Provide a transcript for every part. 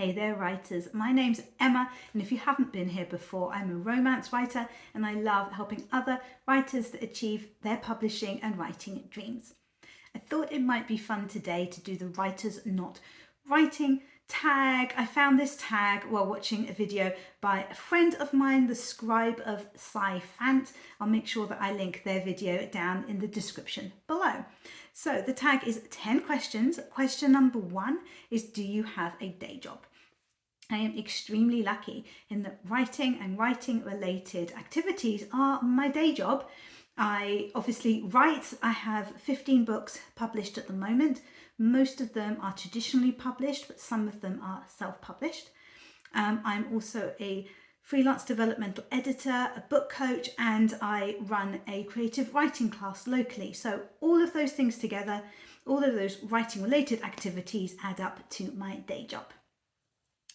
Hey there writers, my name's Emma, and if you haven't been here before, I'm a romance writer and I love helping other writers to achieve their publishing and writing dreams. I thought it might be fun today to do the Writers Not Writing tag. I found this tag while watching a video by a friend of mine, the scribe of Sci-Fant. I'll make sure that I link their video down in the description below. So the tag is 10 questions. Question number 1 is, do you have a day job? I am extremely lucky in that writing and writing related activities are my day job. I obviously write. I have 15 books published at the moment. Most of them are traditionally published, but some of them are self-published. I'm also a freelance developmental editor, a book coach, and I run a creative writing class locally. So all of those things together, all of those writing related activities add up to my day job.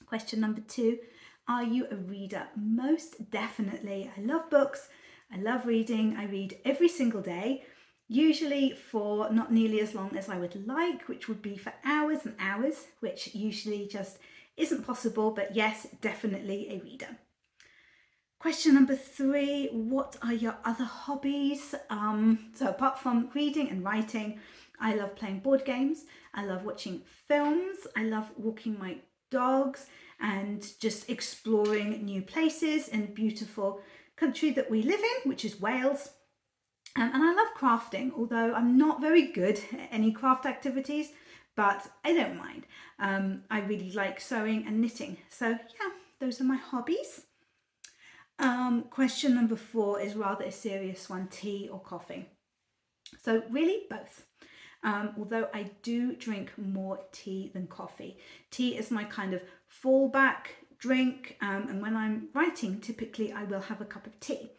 Question number 2, are you a reader? Most definitely. I love books. I love reading. I read every single day, usually for not nearly as long as I would like, which would be for hours and hours, which usually just isn't possible, but yes, definitely a reader. Question number 3, what are your other hobbies? So apart from reading and writing, I love playing board games. I love watching films. I love walking my dogs and just exploring new places in the beautiful country that we live in, which is Wales. And I love crafting, although I'm not very good at any craft activities, but I don't mind. I really like sewing and knitting. So yeah, those are my hobbies. Question number 4 is rather a serious one, tea or coffee? So really both. Although I do drink more tea than coffee. Tea is my kind of fallback drink, and when I'm writing, typically I will have a cup of tea.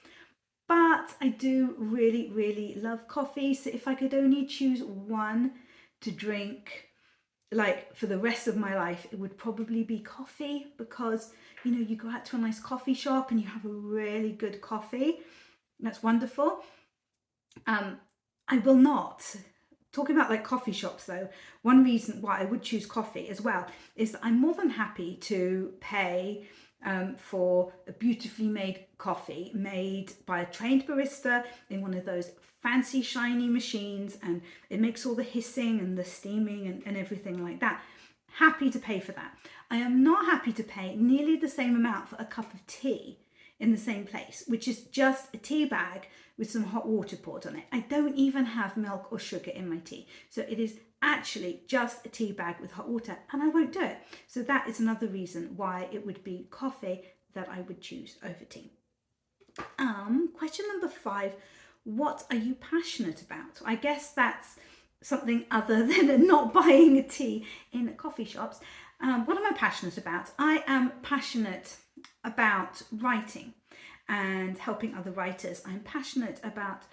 But I do really love coffee, so if I could only choose one to drink like for the rest of my life, it would probably be coffee, because you know, you go out to a nice coffee shop and you have a really good coffee. That's wonderful. I will not. Talking about like coffee shops though, one reason why I would choose coffee as well is that I'm more than happy to pay for a beautifully made coffee made by a trained barista in one of those fancy shiny machines, and it makes all the hissing and the steaming and everything like that. Happy to pay for that. I am not happy to pay nearly the same amount for a cup of tea in the same place, which is just a tea bag with some hot water poured on it. I don't even have milk or sugar in my tea. So it is actually just a tea bag with hot water, and I won't do it. So that is another reason why it would be coffee that I would choose over tea. Question number 5, what are you passionate about? I guess that's something other than not buying a tea in coffee shops. What am I passionate about? I am passionate about writing and helping other writers. I'm passionate about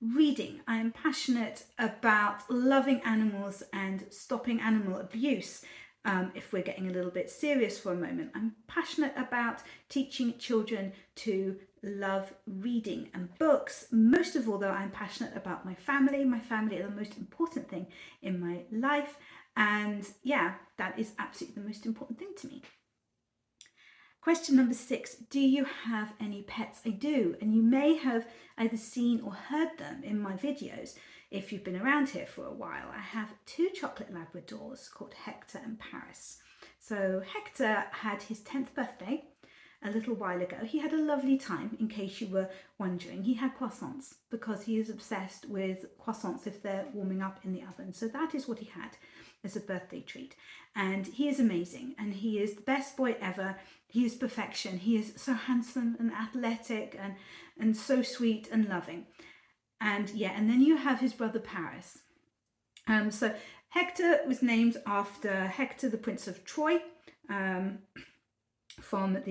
reading. I'm passionate about loving animals and stopping animal abuse. If we're getting a little bit serious for a moment, I'm passionate about teaching children to love reading and books. Most of all though, I'm passionate about my family. My family are the most important thing in my life, and yeah, that is absolutely the most important thing to me. Question number 6, do you have any pets? I do, and you may have either seen or heard them in my videos if you've been around here for a while. I have 2 chocolate Labradors called Hector and Paris. So Hector had his 10th birthday a little while ago. He had a lovely time, in case you were wondering. He had croissants because he is obsessed with croissants if they're warming up in the oven. So that is what he had as a birthday treat. And he is amazing, and he is the best boy ever. He is perfection. He is so handsome and athletic and so sweet and loving. And yeah, and then you have his brother Paris. So Hector was named after Hector, the Prince of Troy, from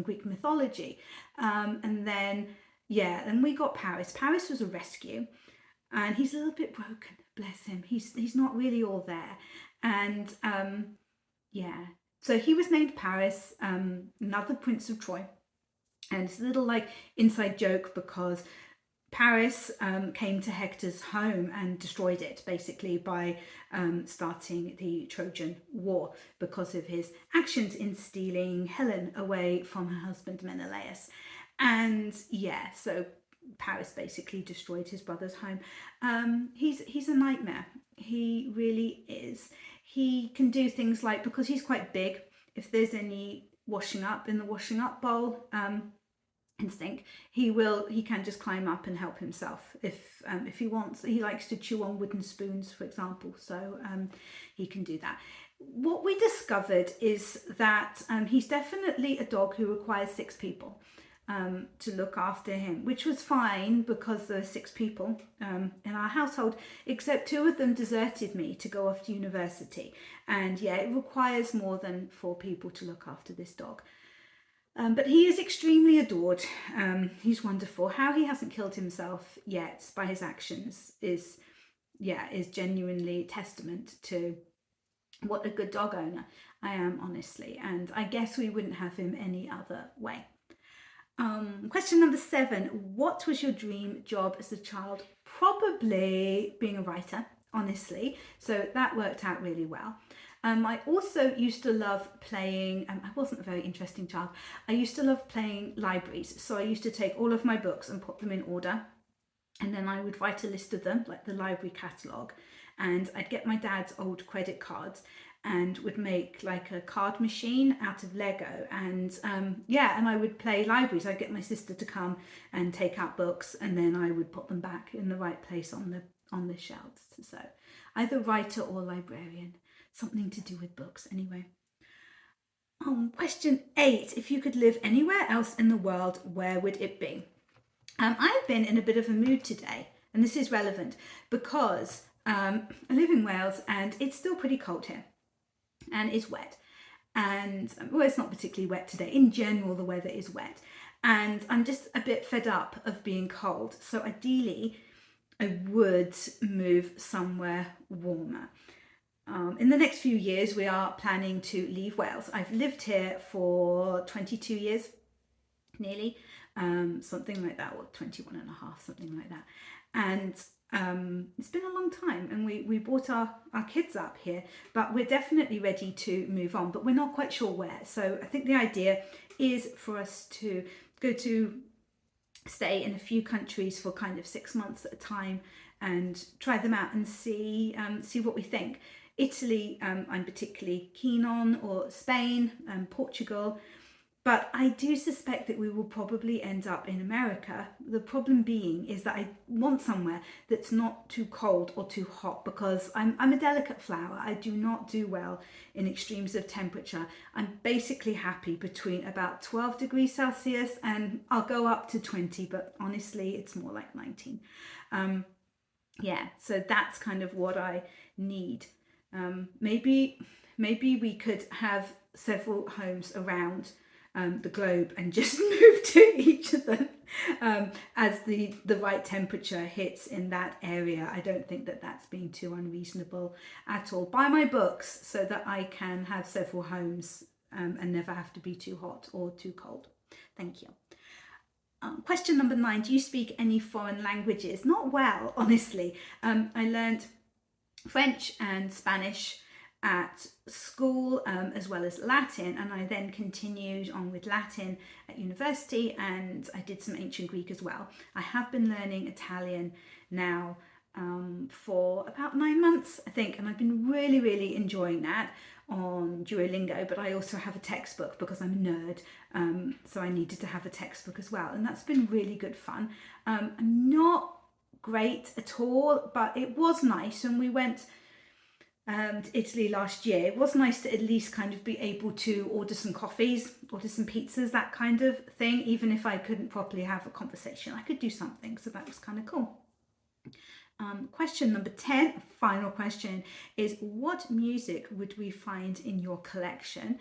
Greek mythology. And then yeah, and we got Paris. Paris was a rescue, and he's a little bit broken, bless him. He's not really all there. And yeah, so he was named Paris, another Prince of Troy. And it's a little like inside joke, because Paris came to Hector's home and destroyed it, basically by starting the Trojan War because of his actions in stealing Helen away from her husband Menelaus. And yeah, so Paris basically destroyed his brother's home. He's a nightmare. He really is. He can do things like, because he's quite big, if there's any washing up in the washing up bowl, in sink, he can just climb up and help himself if he wants. He likes to chew on wooden spoons, for example, so he can do that. What we discovered is that he's definitely a dog who requires 6 people to look after him, which was fine because there are 6 people in our household, except 2 of them deserted me to go off to university. And yeah, it requires more than 4 people to look after this dog. But he is extremely adored. He's wonderful. How he hasn't killed himself yet by his actions is genuinely testament to what a good dog owner I am, honestly. And I guess we wouldn't have him any other way. Question number 7. What was your dream job as a child? Probably being a writer, honestly. So that worked out really well. I also used to love playing, I wasn't a very interesting child, I used to love playing libraries. So I used to take all of my books and put them in order, and then I would write a list of them, like the library catalogue, and I'd get my dad's old credit cards and would make like a card machine out of Lego, and and I would play libraries. I'd get my sister to come and take out books, and then I would put them back in the right place on the shelves. So either writer or librarian. Something to do with books anyway. Question 8. If you could live anywhere else in the world, where would it be? I've been in a bit of a mood today, and this is relevant because I live in Wales and it's still pretty cold here and it's wet. And well, it's not particularly wet today. In general, the weather is wet, and I'm just a bit fed up of being cold. So ideally, I would move somewhere warmer. In the next few years, we are planning to leave Wales. I've lived here for 22 years, nearly, something like that, or 21 and a half, something like that. And it's been a long time, and we brought our kids up here, but we're definitely ready to move on, but we're not quite sure where. So I think the idea is for us to stay in a few countries for kind of 6 months at a time and try them out and see what we think. Italy, I'm particularly keen on, or Spain, Portugal, but I do suspect that we will probably end up in America. The problem being is that I want somewhere that's not too cold or too hot, because I'm a delicate flower. I do not do well in extremes of temperature. I'm basically happy between about 12 degrees Celsius, and I'll go up to 20, but honestly, it's more like 19. So that's kind of what I need. Maybe we could have several homes around the globe and just move to each of them as the right temperature hits in that area. I don't think that that's being too unreasonable at all. Buy my books so that I can have several homes and never have to be too hot or too cold. Thank you. Question number 9. Do you speak any foreign languages? Not well, honestly. I learned French and Spanish at school, as well as Latin, and I then continued on with Latin at university, and I did some ancient Greek as well. I have been learning Italian now for about 9 months, I think, and I've been really enjoying that on Duolingo, but I also have a textbook because I'm a nerd, so I needed to have a textbook as well, and that's been really good fun. I'm not great at all, but it was nice, and we went to Italy last year. It was nice to at least kind of be able to order some coffees, order some pizzas, that kind of thing. Even if I couldn't properly have a conversation, I could do something, so that was kind of cool. Question number 10, final question, is what music would we find in your collection?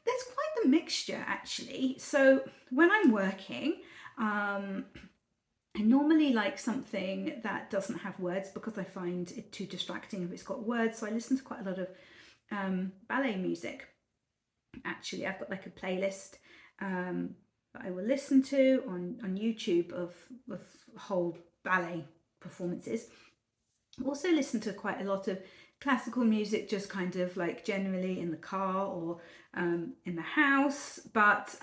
There's quite a mixture, actually. So when I'm working, I normally like something that doesn't have words because I find it too distracting if it's got words. So I listen to quite a lot of ballet music. Actually, I've got like a playlist that I will listen to on YouTube of whole ballet performances. I also listen to quite a lot of classical music, just kind of like generally in the car or in the house. But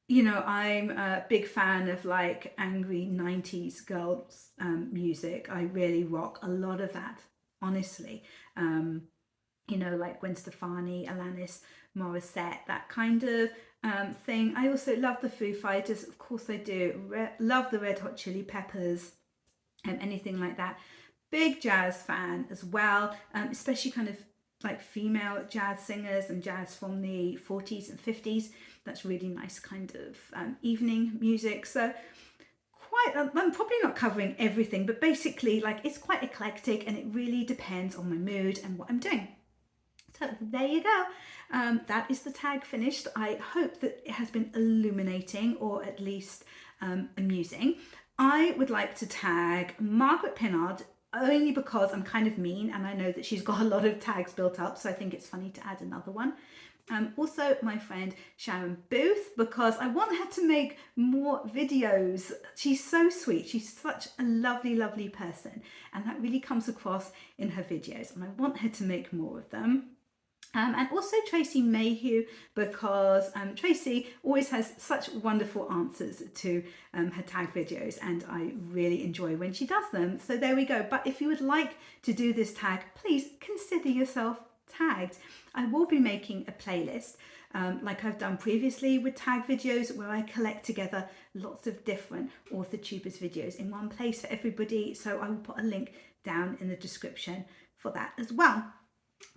you know, I'm a big fan of like angry 90s girls music. I really rock a lot of that, honestly. You know, like Gwen Stefani, Alanis Morissette, that kind of thing. I also love the Foo Fighters, of course I do. Love the Red Hot Chili Peppers and anything like that. Big jazz fan as well, especially kind of like female jazz singers and jazz from the 40s and 50s. That's really nice kind of evening music. So I'm probably not covering everything, but basically like it's quite eclectic and it really depends on my mood and what I'm doing. So there you go. That is the tag finished. I hope that it has been illuminating or at least amusing. I would like to tag Margaret Pinard only because I'm kind of mean and I know that she's got a lot of tags built up, so I think it's funny to add another one. Also my friend Sharon Booth, because I want her to make more videos. She's so sweet. She's such a lovely, lovely person, and that really comes across in her videos, and I want her to make more of them. And also Tracy Mayhew, because Tracy always has such wonderful answers to her tag videos, and I really enjoy when she does them. So there we go. But if you would like to do this tag, please consider yourself tagged. I will be making a playlist like I've done previously with tag videos, where I collect together lots of different authortubers videos in one place for everybody. So I will put a link down in the description for that as well.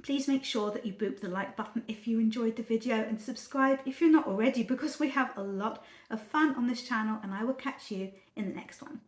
Please make sure that you boop the like button if you enjoyed the video, and subscribe if you're not already, because we have a lot of fun on this channel, and I will catch you in the next one.